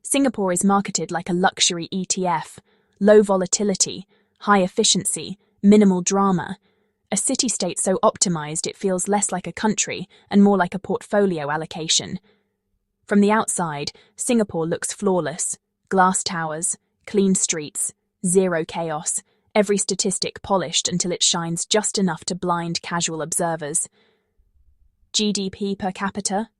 Singapore is marketed like a luxury ETF, low volatility, high efficiency, minimal drama, a city-state so optimized it feels less like a country and more like a portfolio allocation. From the outside, Singapore looks flawless. Glass towers, clean streets, zero chaos, every statistic polished until it shines just enough to blind casual observers. GDP per capita?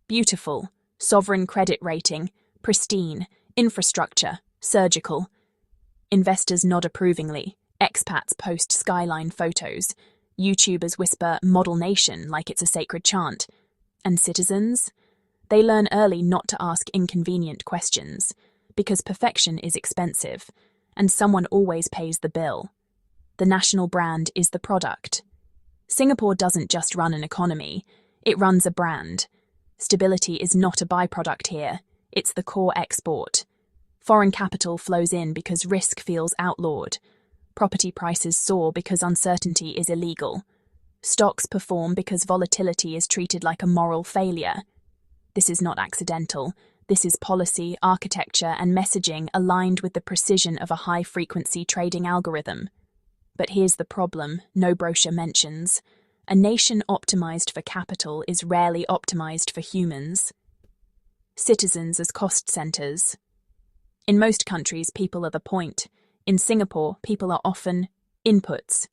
Beautiful. Sovereign credit rating, pristine, infrastructure, surgical. Investors nod approvingly, expats post skyline photos, YouTubers whisper model nation like it's a sacred chant. And citizens? They learn early not to ask inconvenient questions, because perfection is expensive, and someone always pays the bill. The national brand is the product. Singapore doesn't just run an economy, it runs a brand. Stability is not a byproduct here, it's the core export. Foreign capital flows in because risk feels outlawed. Property prices soar because uncertainty is illegal. Stocks perform because volatility is treated like a moral failure. This is not accidental. This is policy, architecture, and messaging aligned with the precision of a high-frequency trading algorithm. But here's the problem no brochure mentions. A nation optimized for capital is rarely optimized for humans. Citizens as cost centers. In most countries, people are the point. In Singapore, people are often inputs.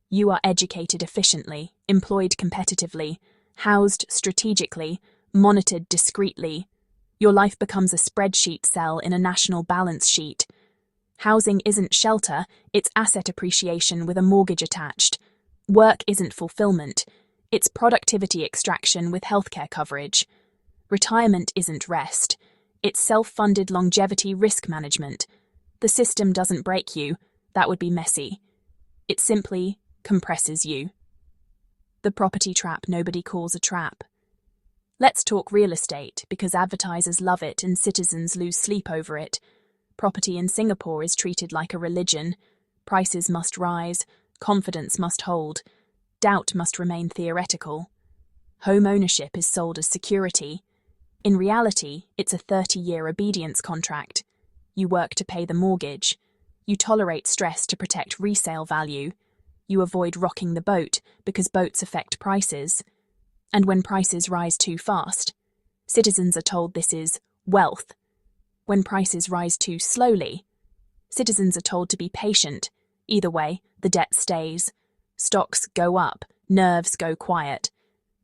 You are educated efficiently, employed competitively, housed strategically, monitored discreetly. Your life becomes a spreadsheet cell in a national balance sheet. Housing isn't shelter, it's asset appreciation with a mortgage attached. Work isn't fulfillment, it's productivity extraction with healthcare coverage. Retirement isn't rest, it's self-funded longevity risk management. The system doesn't break you, that would be messy. It simply compresses you. The property trap nobody calls a trap. Let's talk real estate, because advertisers love it and citizens lose sleep over it. Property in Singapore is treated like a religion. Prices must rise, confidence must hold, doubt must remain theoretical. Home ownership is sold as security. In reality, it's a 30-year obedience contract. You work to pay the mortgage. You tolerate stress to protect resale value. You avoid rocking the boat because boats affect prices. And when prices rise too fast, citizens are told this is wealth. When prices rise too slowly, citizens are told to be patient. Either way, the debt stays. Stocks go up, nerves go quiet.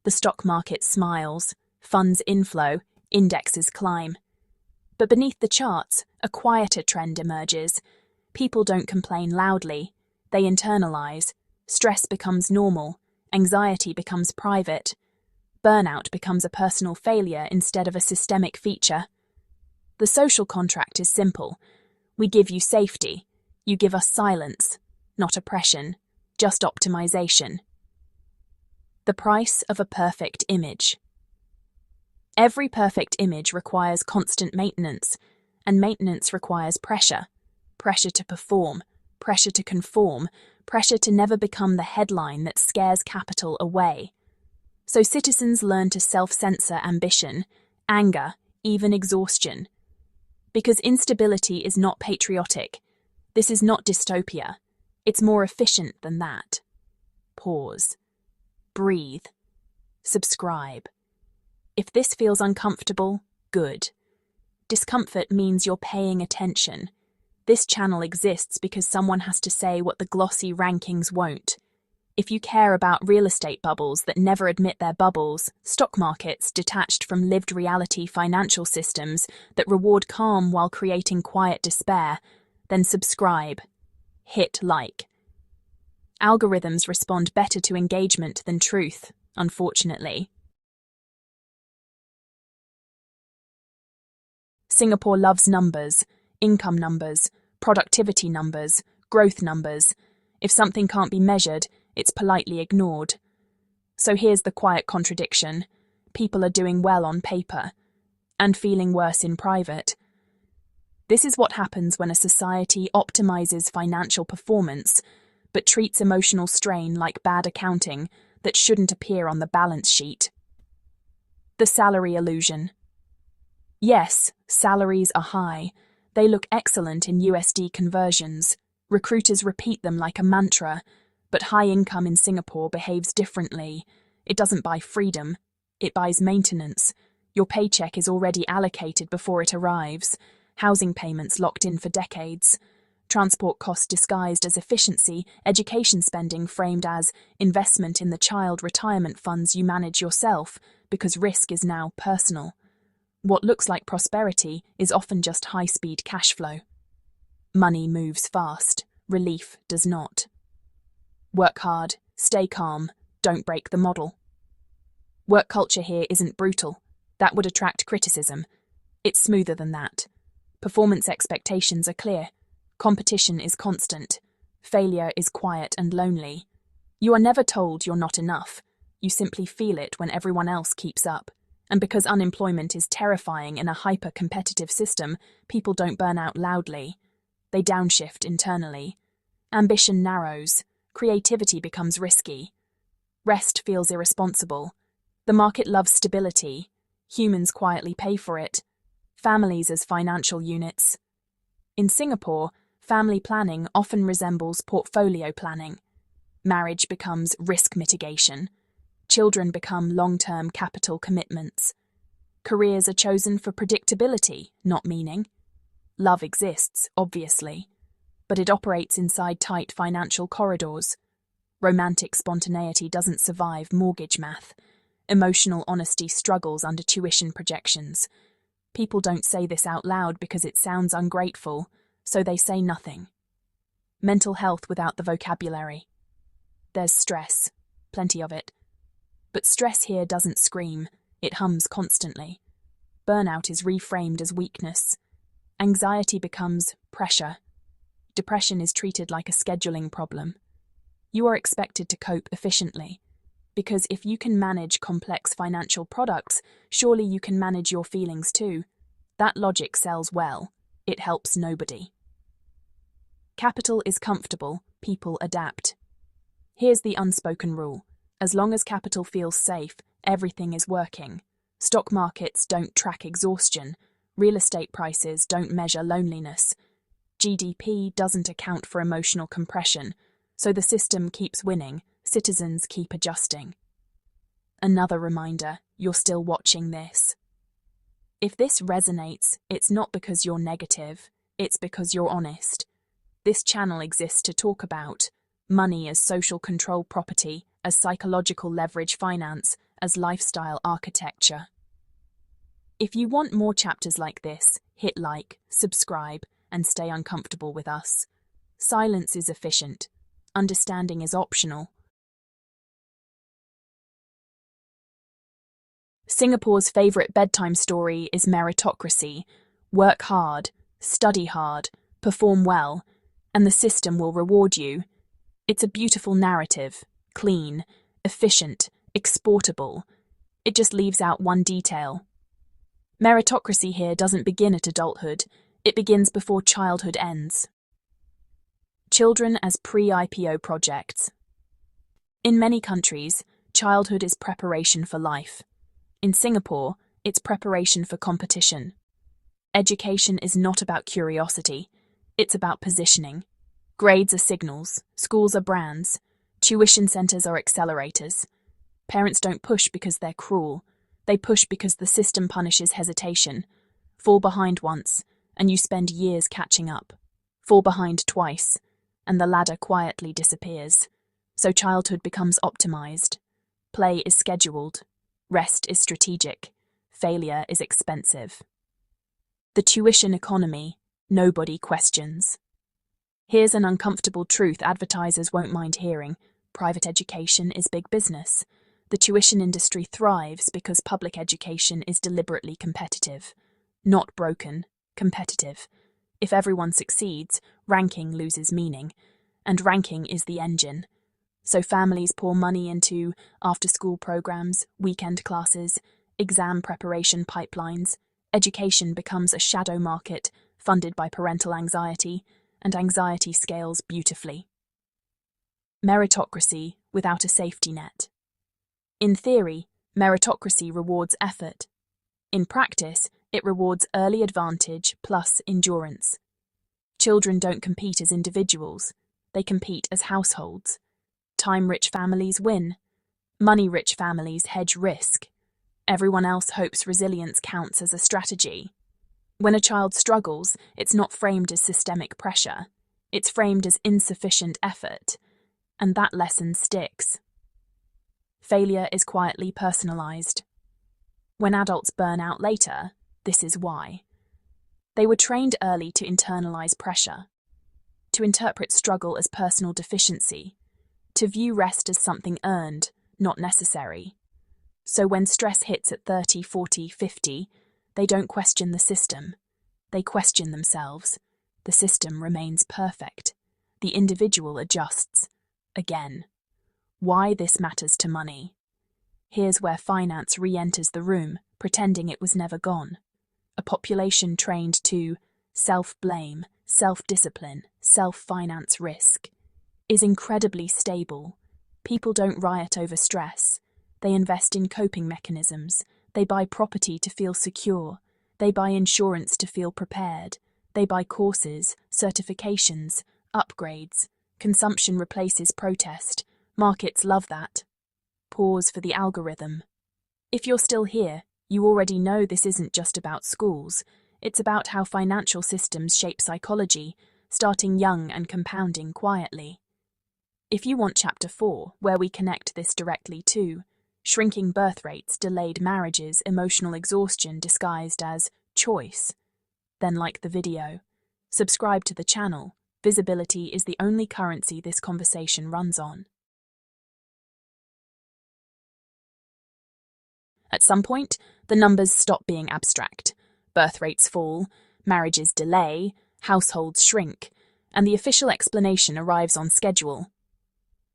The stock market smiles, funds inflow, indexes climb. But beneath the charts, a quieter trend emerges. People don't complain loudly. They internalize. Stress becomes normal. Anxiety becomes private. Burnout becomes a personal failure instead of a systemic feature. The social contract is simple. We give you safety. You give us silence, not oppression, just optimization. The price of a perfect image. Every perfect image requires constant maintenance, and maintenance requires pressure. Pressure to perform, pressure to conform, pressure to never become the headline that scares capital away. So citizens learn to self-censor ambition, anger, even exhaustion. Because instability is not patriotic. This is not dystopia. It's more efficient than that. Pause. Breathe. Subscribe. If this feels uncomfortable, good. Discomfort means you're paying attention. This channel exists because someone has to say what the glossy rankings won't. If you care about real estate bubbles that never admit they're bubbles, stock markets detached from lived reality financial systems that reward calm while creating quiet despair, then subscribe. Hit like. Algorithms respond better to engagement than truth, unfortunately. Singapore loves numbers, income numbers, productivity numbers, growth numbers. If something can't be measured, it's politely ignored. So here's the quiet contradiction. People are doing well on paper, and feeling worse in private. This is what happens when a society optimizes financial performance, but treats emotional strain like bad accounting that shouldn't appear on the balance sheet. The salary illusion. Yes, salaries are high. They look excellent in USD conversions. Recruiters repeat them like a mantra. But high income in Singapore behaves differently. It doesn't buy freedom. It buys maintenance. Your paycheck is already allocated before it arrives. Housing payments locked in for decades. Transport costs disguised as efficiency, education spending framed as investment in the child retirement funds you manage yourself, because risk is now personal. What looks like prosperity is often just high-speed cash flow. Money moves fast, relief does not. Work hard, stay calm, don't break the model. Work culture here isn't brutal. That would attract criticism. It's smoother than that. Performance expectations are clear. Competition is constant. Failure is quiet and lonely. You are never told you're not enough. You simply feel it when everyone else keeps up. And because unemployment is terrifying in a hyper-competitive system, people don't burn out loudly. They downshift internally. Ambition narrows. Creativity becomes risky. Rest feels irresponsible. The market loves stability. Humans quietly pay for it. Families as financial units. In Singapore, family planning often resembles portfolio planning. Marriage becomes risk mitigation. Children become long-term capital commitments. Careers are chosen for predictability, not meaning. Love exists, obviously, but it operates inside tight financial corridors. Romantic spontaneity doesn't survive mortgage math. Emotional honesty struggles under tuition projections. People don't say this out loud because it sounds ungrateful, so they say nothing. Mental health without the vocabulary. There's stress, plenty of it. But stress here doesn't scream, it hums constantly. Burnout is reframed as weakness. Anxiety becomes pressure. Depression is treated like a scheduling problem. You are expected to cope efficiently, because if you can manage complex financial products, surely you can manage your feelings too. That logic sells well. It helps nobody. Capital is comfortable, people adapt. Here's the unspoken rule. As long as capital feels safe, everything is working. Stock markets don't track exhaustion. Real estate prices don't measure loneliness. GDP doesn't account for emotional compression, so the system keeps winning, citizens keep adjusting. Another reminder, you're still watching this. If this resonates, it's not because you're negative, it's because you're honest. This channel exists to talk about money as social control property, as psychological leverage finance, as lifestyle architecture. If you want more chapters like this, hit like, subscribe, and stay uncomfortable with us. Silence is efficient. Understanding is optional. Singapore's favourite bedtime story is Meritocracy. Work hard, study hard, perform well, and the system will reward you. It's a beautiful narrative, clean, efficient, exportable. It just leaves out one detail. Meritocracy here doesn't begin at adulthood, it begins before childhood ends. Children as pre-IPO projects. In many countries, childhood is preparation for life. In Singapore, it's preparation for competition. Education is not about curiosity, it's about positioning. Grades are signals, schools are brands, tuition centres are accelerators. Parents don't push because they're cruel, they push because the system punishes hesitation. Fall behind once, and you spend years catching up. Fall behind twice, and the ladder quietly disappears. So childhood becomes optimised. Play is scheduled. Rest is strategic. Failure is expensive. The tuition economy, nobody questions. Here's an uncomfortable truth advertisers won't mind hearing. Private education is big business. The tuition industry thrives because public education is deliberately competitive. Not broken, competitive. If everyone succeeds, ranking loses meaning. And ranking is the engine. So families pour money into after-school programs, weekend classes, exam preparation pipelines. Education becomes a shadow market funded by parental anxiety, and anxiety scales beautifully. Meritocracy without a safety net. In theory, meritocracy rewards effort. In practice, It rewards early advantage plus endurance. Children don't compete as individuals, they compete as households. Time-rich families win. Money-rich families hedge risk. Everyone else hopes resilience counts as a strategy. When a child struggles, it's not framed as systemic pressure. It's framed as insufficient effort. And that lesson sticks. Failure is quietly personalized. When adults burn out later, this is why. They were trained early to internalize pressure, to interpret struggle as personal deficiency, to view rest as something earned, not necessary. So when stress hits at 30, 40, 50, they don't question the system. They question themselves. The system remains perfect. The individual adjusts. Again. Why this matters to money. Here's where finance re-enters the room, pretending it was never gone. A population trained to self-blame, self-discipline, self-finance risk is incredibly stable. People don't riot over stress. They invest in coping mechanisms. They buy property to feel secure. They buy insurance to feel prepared. They buy courses, certifications, upgrades. Consumption replaces protest. Markets love that. Pause for the algorithm. If you're still here, you already know this isn't just about schools. It's about how financial systems shape psychology, starting young and compounding quietly. If you want Chapter 4, where we connect this directly to shrinking birth rates, delayed marriages, emotional exhaustion disguised as choice, then like the video. Subscribe to the channel. Visibility is the only currency this conversation runs on. At some point, the numbers stop being abstract. Birth rates fall, marriages delay, households shrink, and the official explanation arrives on schedule.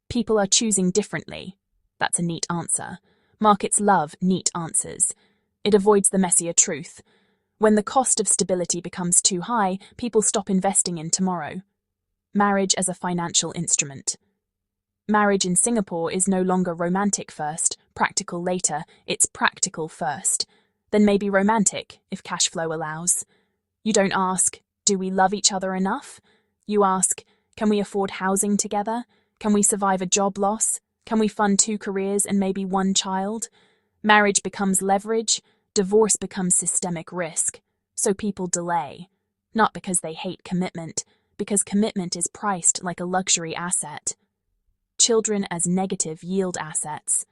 People are choosing differently. That's a neat answer. Markets love neat answers. It avoids the messier truth. When the cost of stability becomes too high, people stop investing in tomorrow. Marriage as a financial instrument. Marriage in Singapore is no longer romantic first, practical later, it's practical first. Then maybe romantic, if cash flow allows. You don't ask, do we love each other enough? You ask, can we afford housing together? Can we survive a job loss? Can we fund 2 careers and maybe 1 child? Marriage becomes leverage, divorce becomes systemic risk. So people delay. Not because they hate commitment, because commitment is priced like a luxury asset. Children as negative yield assets.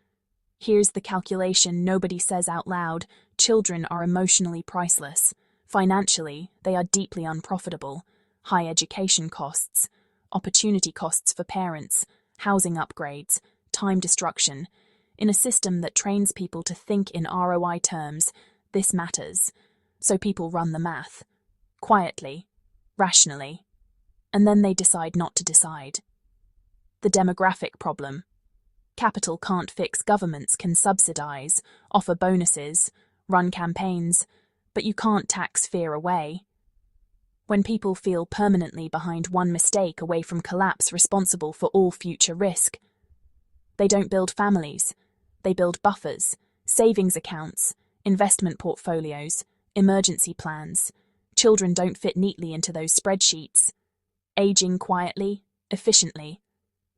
Here's the calculation nobody says out loud. Children are emotionally priceless. Financially, they are deeply unprofitable. High education costs, opportunity costs for parents, housing upgrades, time destruction. In a system that trains people to think in ROI terms, this matters. So people run the math. Quietly, rationally. And then they decide not to decide. The demographic problem. Capital can't fix, governments can subsidize, offer bonuses, run campaigns, but you can't tax fear away. When people feel permanently behind one mistake away from collapse responsible for all future risk, they don't build families, they build buffers, savings accounts, investment portfolios, emergency plans. Children don't fit neatly into those spreadsheets. Aging quietly, efficiently.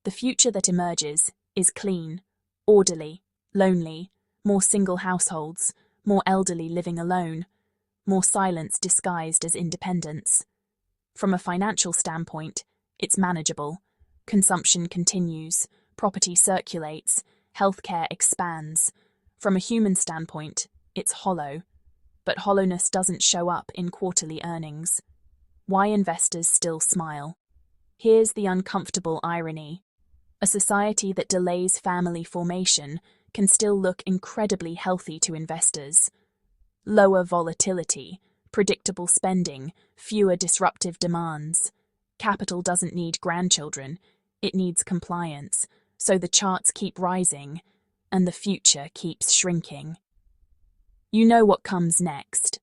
The future that emerges is clean, orderly, lonely, more single households, more elderly living alone, more silence disguised as independence. From a financial standpoint, it's manageable. Consumption continues, property circulates, healthcare expands. From a human standpoint, it's hollow. But hollowness doesn't show up in quarterly earnings. Why investors still smile? Here's the uncomfortable irony. A society that delays family formation can still look incredibly healthy to investors. Lower volatility, predictable spending, fewer disruptive demands. Capital doesn't need grandchildren, it needs compliance, so the charts keep rising, and the future keeps shrinking. You know what comes next.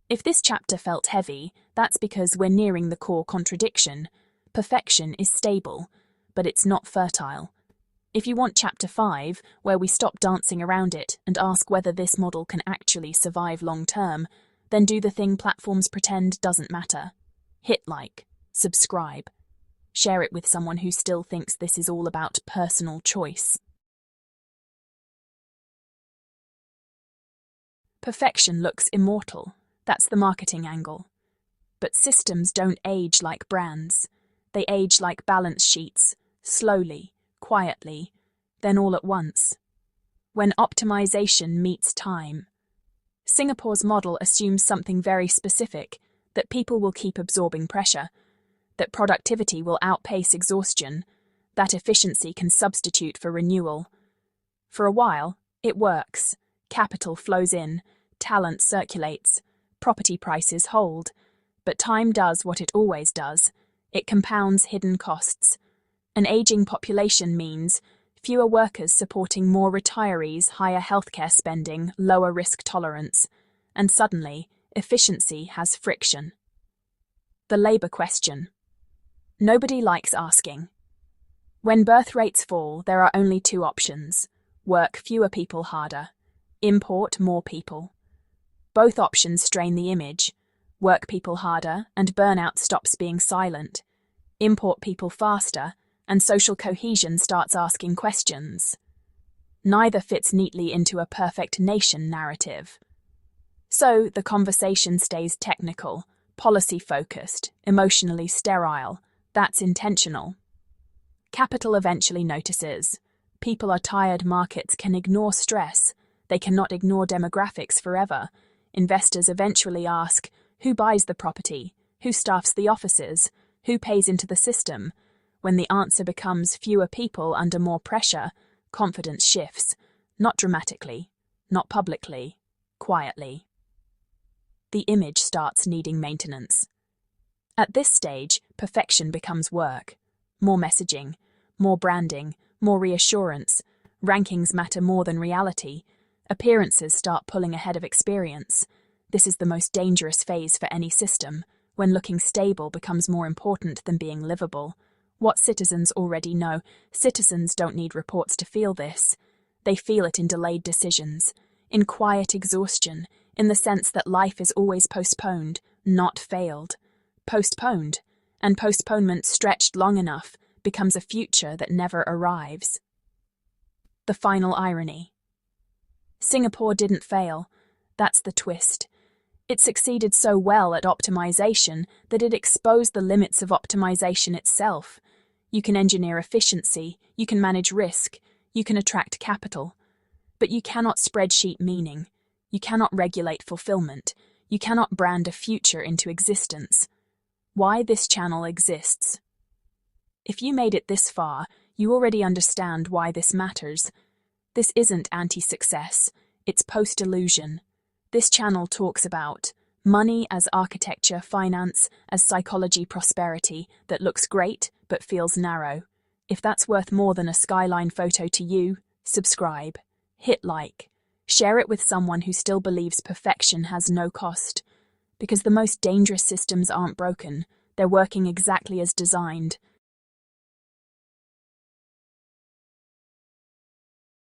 If this chapter felt heavy, that's because we're nearing the core contradiction. Perfection is stable, but it's not fertile. If you want Chapter 5, where we stop dancing around it and ask whether this model can actually survive long-term, then do the thing platforms pretend doesn't matter. Hit like, subscribe. Share it with someone who still thinks this is all about personal choice. Perfection looks immortal. That's the marketing angle. But systems don't age like brands. They age like balance sheets, slowly, quietly, then all at once. When optimization meets time. Singapore's model assumes something very specific, that people will keep absorbing pressure, that productivity will outpace exhaustion, that efficiency can substitute for renewal. For a while, it works. Capital flows in, talent circulates, property prices hold, but time does what it always does. It compounds hidden costs. An aging population means fewer workers supporting more retirees, higher healthcare spending, lower risk tolerance, and suddenly, efficiency has friction. The labour question. Nobody likes asking. When birth rates fall, there are only two options: work fewer people harder, import more people. Both options strain the image. Work people harder, and burnout stops being silent. Import people faster, and social cohesion starts asking questions. Neither fits neatly into a perfect nation narrative. So the conversation stays technical, policy-focused, emotionally sterile. That's intentional. Capital eventually notices. People are tired. Markets can ignore stress. They cannot ignore demographics forever. Investors eventually ask, who buys the property? Who staffs the offices? Who pays into the system? When the answer becomes fewer people under more pressure, confidence shifts. Not dramatically, not publicly, quietly. The image starts needing maintenance. At this stage, perfection becomes work. More messaging, more branding, more reassurance. Rankings matter more than reality. Appearances start pulling ahead of experience. This is the most dangerous phase for any system, when looking stable becomes more important than being livable. What citizens already know, citizens don't need reports to feel this. They feel it in delayed decisions, in quiet exhaustion, in the sense that life is always postponed, not failed. Postponed, and postponement stretched long enough becomes a future that never arrives. The final irony. Singapore didn't fail. That's the twist. It succeeded so well at optimization that it exposed the limits of optimization itself. You can engineer efficiency, you can manage risk, you can attract capital. But you cannot spreadsheet meaning. You cannot regulate fulfillment. You cannot brand a future into existence. Why this channel exists. If you made it this far, you already understand why this matters. This isn't anti-success, it's post-illusion. This channel talks about money as architecture, finance as psychology, prosperity that looks great but feels narrow. If that's worth more than a skyline photo to you, subscribe, hit like, share it with someone who still believes perfection has no cost. Because the most dangerous systems aren't broken, they're working exactly as designed.